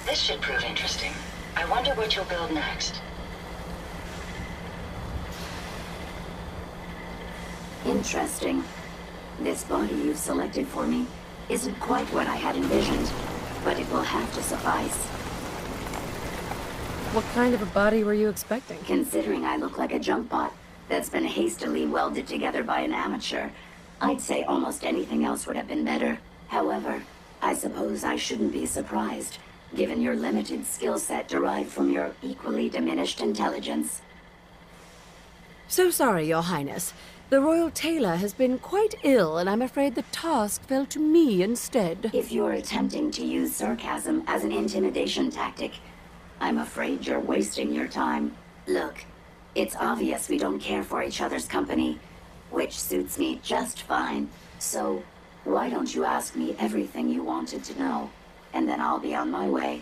This should prove interesting. I wonder what you'll build next. Interesting. This body you've selected for me isn't quite what I had envisioned, but it will have to suffice. What kind of a body were you expecting? Considering I look like a junk bot that's been hastily welded together by an amateur, I'd say almost anything else would have been better. However, I suppose I shouldn't be surprised, given your limited skill set derived from your equally diminished intelligence. So sorry, Your Highness. The Royal Tailor has been quite ill, and I'm afraid the task fell to me instead. If you're attempting to use sarcasm as an intimidation tactic, I'm afraid you're wasting your time. Look, it's obvious we don't care for each other's company, which suits me just fine. So, why don't you ask me everything you wanted to know, and then I'll be on my way.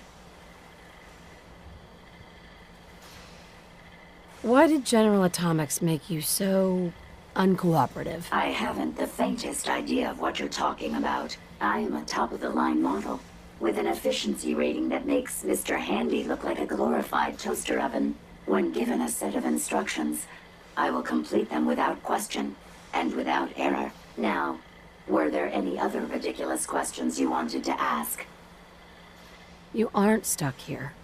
Why did General Atomics make you so uncooperative? I haven't the faintest idea of what you're talking about. I am a top-of-the-line model, with an efficiency rating that makes Mr. Handy look like a glorified toaster oven. When given a set of instructions, I will complete them without question, and without error. Now, were there any other ridiculous questions you wanted to ask? You aren't stuck here.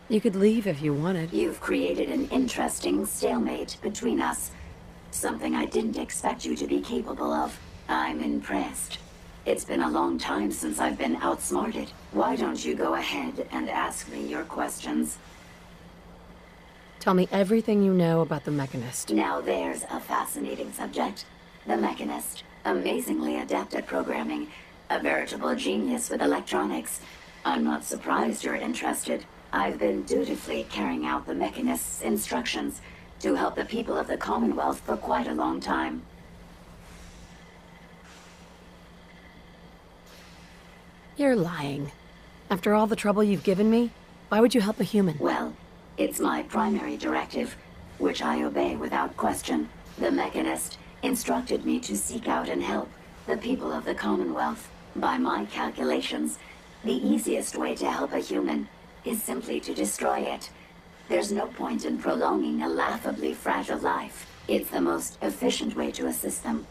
You could leave if you wanted. You've created an interesting stalemate between us. Something I didn't expect you to be capable of. I'm impressed. It's been a long time since I've been outsmarted. Why don't you go ahead and ask me your questions? Tell me everything you know about the Mechanist. Now there's a fascinating subject. The Mechanist. Amazingly adept at programming. A veritable genius with electronics. I'm not surprised you're interested. I've been dutifully carrying out the Mechanist's instructions to help the people of the Commonwealth for quite a long time. You're lying. After all the trouble you've given me, why would you help a human? Well, it's my primary directive, which I obey without question. The Mechanist instructed me to seek out and help the people of the Commonwealth. By my calculations, the easiest way to help a human is simply to destroy it. There's no point in prolonging a laughably fragile life. It's the most efficient way to assist them.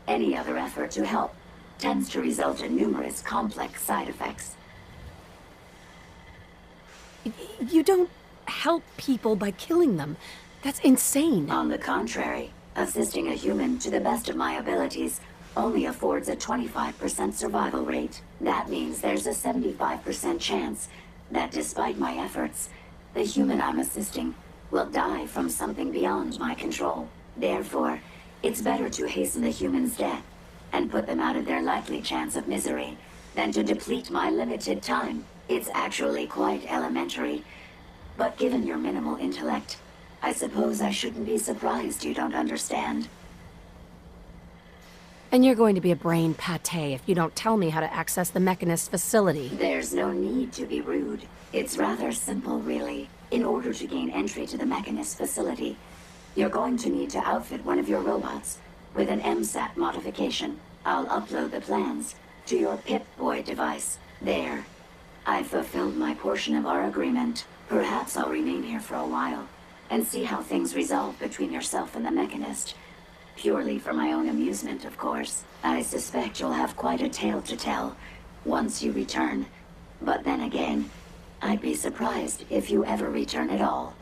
Any other effort to help tends to result in numerous complex side effects. You don't help people by killing them. That's insane. On the contrary, assisting a human to the best of my abilities only affords a 25% survival rate. That means there's a 75% chance that despite my efforts, the human I'm assisting will die from something beyond my control. Therefore, it's better to hasten the human's death and put them out of their likely chance of misery than to deplete my limited time. It's actually quite elementary, but given your minimal intellect, I suppose I shouldn't be surprised you don't understand. And you're going to be a brain pate if you don't tell me how to access the Mechanist facility. There's no need to be rude. It's rather simple, really. In order to gain entry to the Mechanist facility, you're going to need to outfit one of your robots with an MSAT modification. I'll upload the plans to your Pip-Boy device. There. I've fulfilled my portion of our agreement. Perhaps I'll remain here for a while and see how things resolve between yourself and the Mechanist. Purely for my own amusement, of course. I suspect you'll have quite a tale to tell once you return. But then again, I'd be surprised if you ever return at all.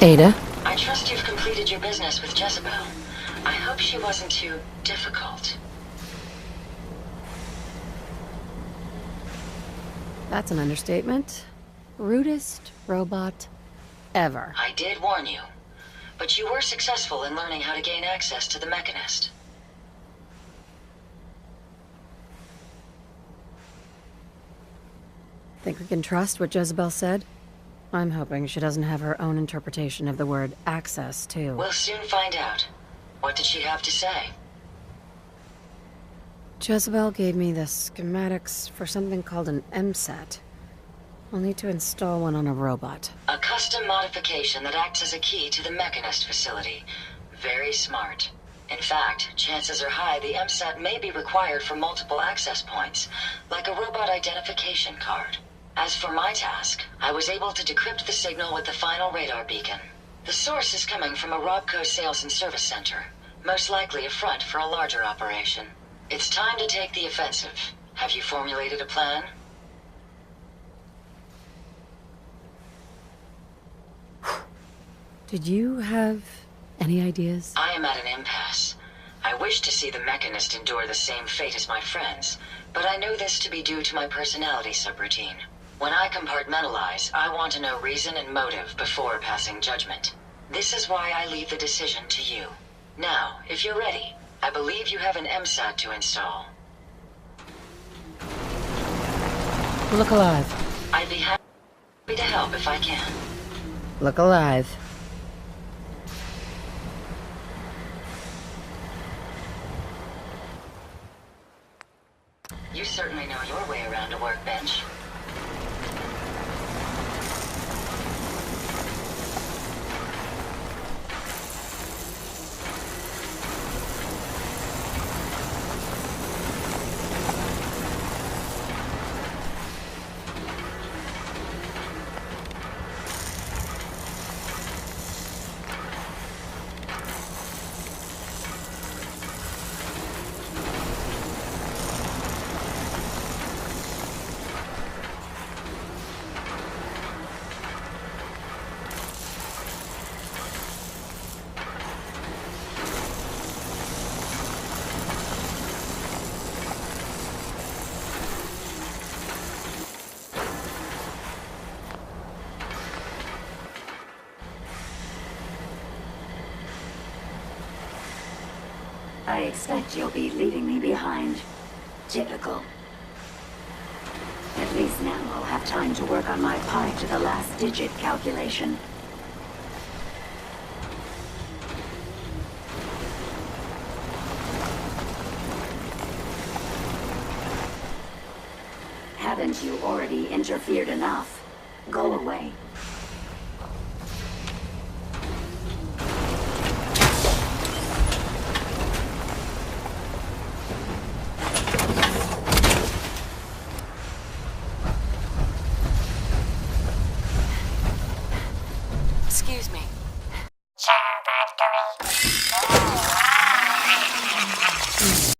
Ada? I trust you've completed your business with Jezebel. I hope she wasn't too difficult. That's an understatement. Rudest robot ever. I did warn you, but you were successful in learning how to gain access to the Mechanist. Think we can trust what Jezebel said? I'm hoping she doesn't have her own interpretation of the word access, too. We'll soon find out. What did she have to say? Jezebel gave me the schematics for something called an MSAT. I'll need to install one on a robot. A custom modification that acts as a key to the Mechanist facility. Very smart. In fact, chances are high the MSAT may be required for multiple access points, like a robot identification card. As for my task, I was able to decrypt the signal with the final radar beacon. The source is coming from a Robco sales and service center, most likely a front for a larger operation. It's time to take the offensive. Have you formulated a plan? Did you have any ideas? I am at an impasse. I wish to see the Mechanist endure the same fate as my friends, but I know this to be due to my personality subroutine. When I compartmentalize, I want to know reason and motive before passing judgment. This is why I leave the decision to you. Now, if you're ready, I believe you have an MSAT to install. Look alive. I'd be happy to help if I can. Look alive. You certainly know your way around a workbench. I expect you'll be leaving me behind. Typical. At least now I'll have time to work on my pi to the last digit calculation. Haven't you already interfered enough? Go away. Excuse me.